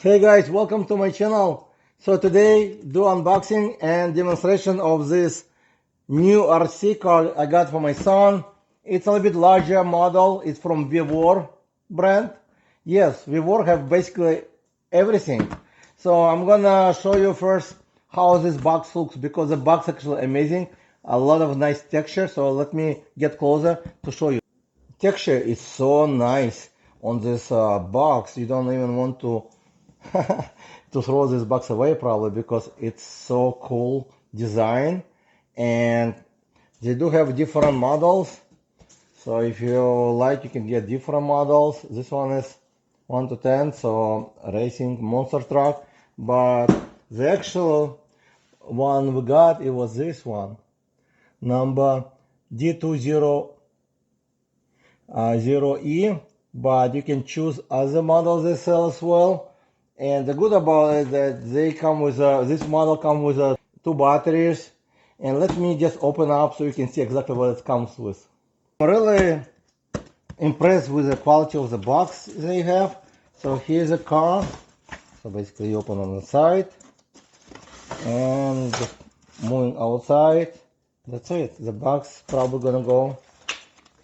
Hey guys, welcome to my channel. So today do unboxing and demonstration of this new RC car I got for my son. It's a little bit larger model. It's from VEVOR brand. Yes, VEVOR have basically everything. So I'm gonna show you first how this box looks because the box is actually amazing. A lot of nice texture. So let me get closer to show you. Texture is so nice on this box. You don't even want to to throw this box away probably because it's so cool design, and they do have different models. So if you like, you can get different models. This one is 1 to 10, so racing monster truck, but the actual one we got, it was this one, number D200E, but you can choose other models they sell as well. And the good about it is that they come with this model comes with 2 batteries. And let me just open up so you can see exactly what it comes with. I'm really impressed with the quality of the box they have. So here's a car. So basically you open on the side and just moving outside. That's it. The box probably gonna go.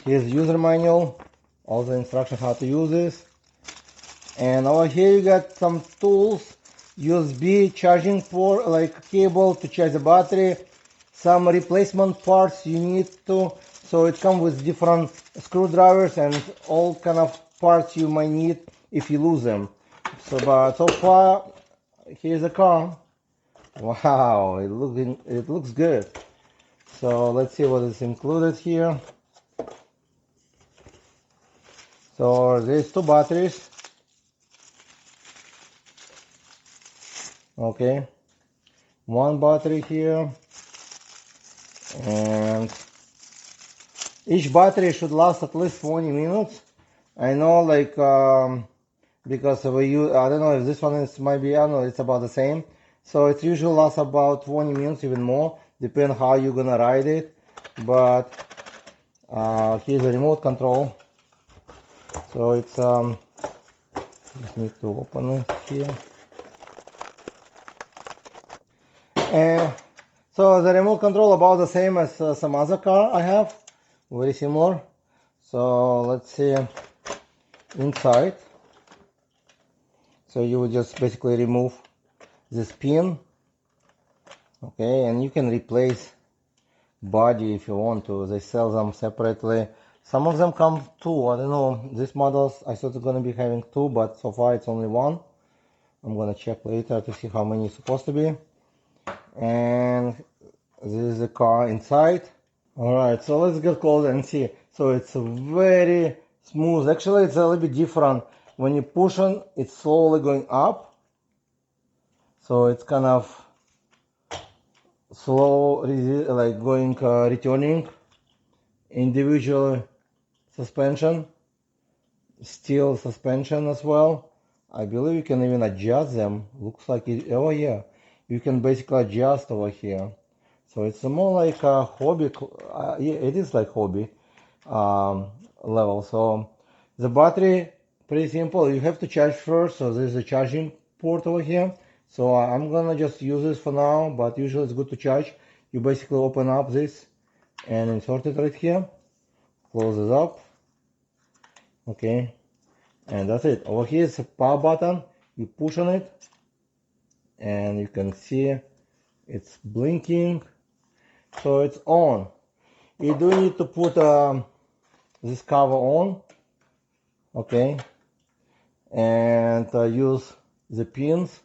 Here's the user manual, all the instructions how to use this. And over here you got some tools, USB charging port, like cable to charge the battery, some replacement parts you need to. So it comes with different screwdrivers and all kind of parts you might need if you lose them. So, but so far, here's the car. Wow, it looks good. So let's see what is included here. So there's 2 batteries. Okay, 1 battery here, and each battery should last at least 20 minutes. I know, like, because we use, I don't know if this one is might be, I don't know, it's about the same. So it usually lasts about 20 minutes, even more, depending how you're gonna ride it. But here's the remote control. So it's just need to open it here. And so the remote control about the same as some other car I have, very similar. So let's see inside. So you would just basically remove this pin, okay, and you can replace body if you want to. They sell them separately. Some of them come 2. I don't know, these models I thought it's gonna be having 2, but so far it's only 1. I'm gonna check later to see how many it's supposed to be. And this is the car inside. All right, so let's get closer and see. So it's very smooth. Actually, it's a little bit different. When you push on, it's slowly going up. So it's kind of slow, like going, returning. Individual suspension, steel suspension as well. I believe you can even adjust them. Looks like it. Oh yeah. You can basically adjust over here. So it's more like a hobby, it is like hobby level. So the battery, pretty simple. You have to charge first, so there's a charging port over here. So I'm gonna just use this for now, but usually it's good to charge. You basically open up this and insert it right here, close it up, okay, and that's it. Over here is a power button. You push on it, and you can see it's blinking, so it's on. You do need to put this cover on, okay, and use the pins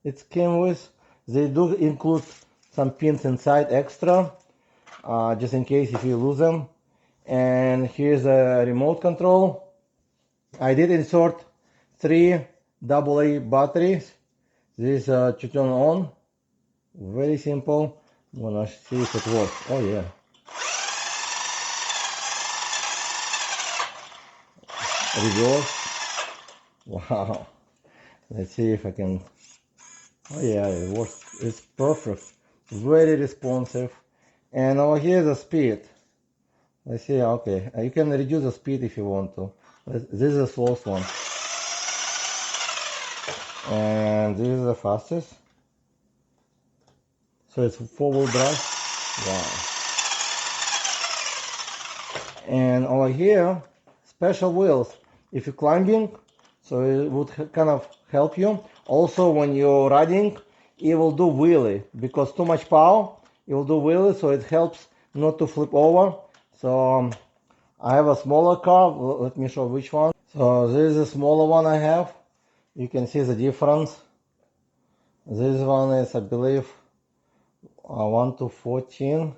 it came with. They do include some pins inside extra, just in case if you lose them. And here's a remote control. I did insert 3 AA batteries. This to turn on, very simple. I'm gonna see if it works. Oh yeah, reverse. Wow, let's see if I can. Oh yeah, it works. It's perfect, very responsive. And over here the speed, let's see. Okay, you can reduce the speed if you want to. This is the slowest one. And this is the fastest. So it's 4-wheel drive. Wow. And over here, special wheels. If you're climbing, so it would kind of help you. Also, when you're riding, it will do wheelie because too much power, it will do wheelie, so it helps not to flip over. So I have a smaller car. Let me show which one. So this is a smaller one I have. You can see the difference. This one is, I believe, 1 to 14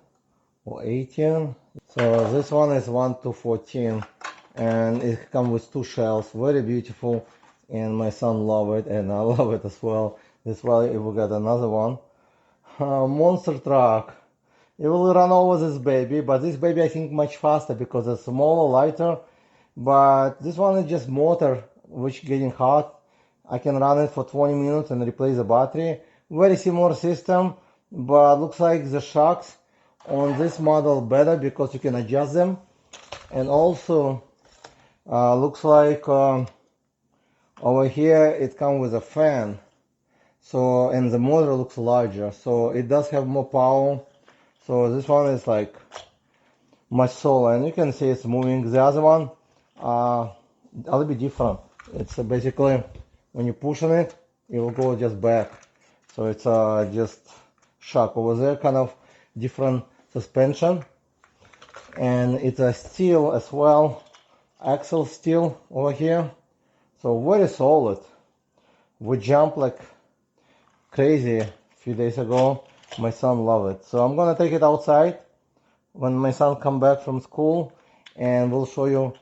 or 18. So this one is 1 to 14, and it comes with 2 shells. Very beautiful, and my son loves it, and I love it as well. That's why we got another one. Monster truck. It will run over this baby, but this baby I think much faster because it's smaller, lighter. But this one is just motor, which getting hot. I can run it for 20 minutes and replace the battery. Very similar system, but looks like the shocks on this model better because you can adjust them. And also looks like over here it comes with a fan. So, and the motor looks larger, so it does have more power. So this one is like much slower, and you can see it's moving. The other one a little bit different. It's basically when you push on it, it will go just back. So it's just shock over there, kind of different suspension, and it's a steel as well, axle steel over here. So very solid. We jumped like crazy a few days ago. My son loved it. So I'm gonna take it outside when my son come back from school, and we'll show you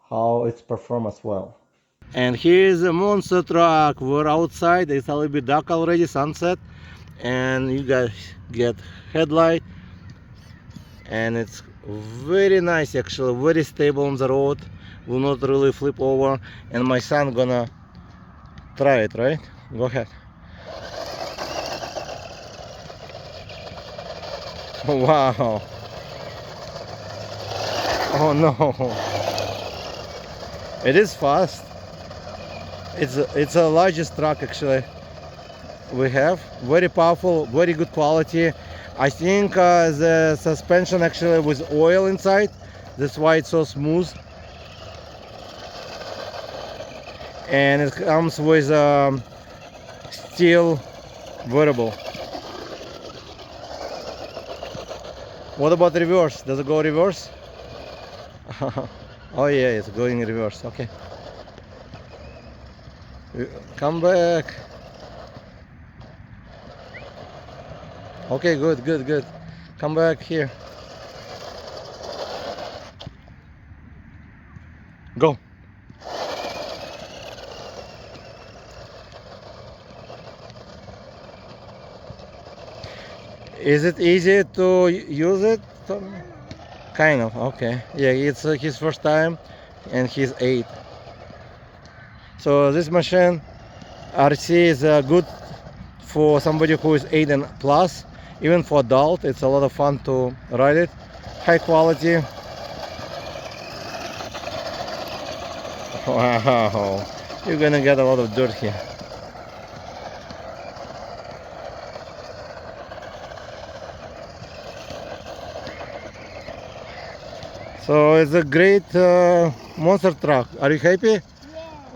how it's performed as well. And here's the monster truck. We're outside. It's a little bit dark already, sunset, and you guys get headlight, and it's very nice actually, very stable on the road, will not really flip over. And my son gonna try it, right? Go ahead. Wow. Oh no. It is fast. It's the largest truck actually we have. Very powerful, very good quality. I think the suspension actually with oil inside. That's why it's so smooth. And it comes with steel variable. What about reverse? Does it go reverse? Oh yeah, it's going reverse. Okay. Come back. Okay, good, good, good. Come back here. Go. Is it easy to use it? Kind of, okay. Yeah, it's his first time and he's 8. So this machine RC is good for somebody who is 8 and plus. Even for adult, it's a lot of fun to ride it. High quality. Wow, you're gonna get a lot of dirt here. So it's a great monster truck. Are you happy? Yeah.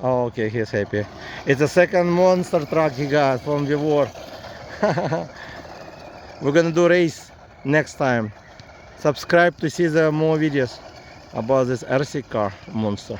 Oh, okay, he's happy. It's the second monster truck he got from VEVOR. We're gonna do race next time. Subscribe to see the more videos about this RC car monster.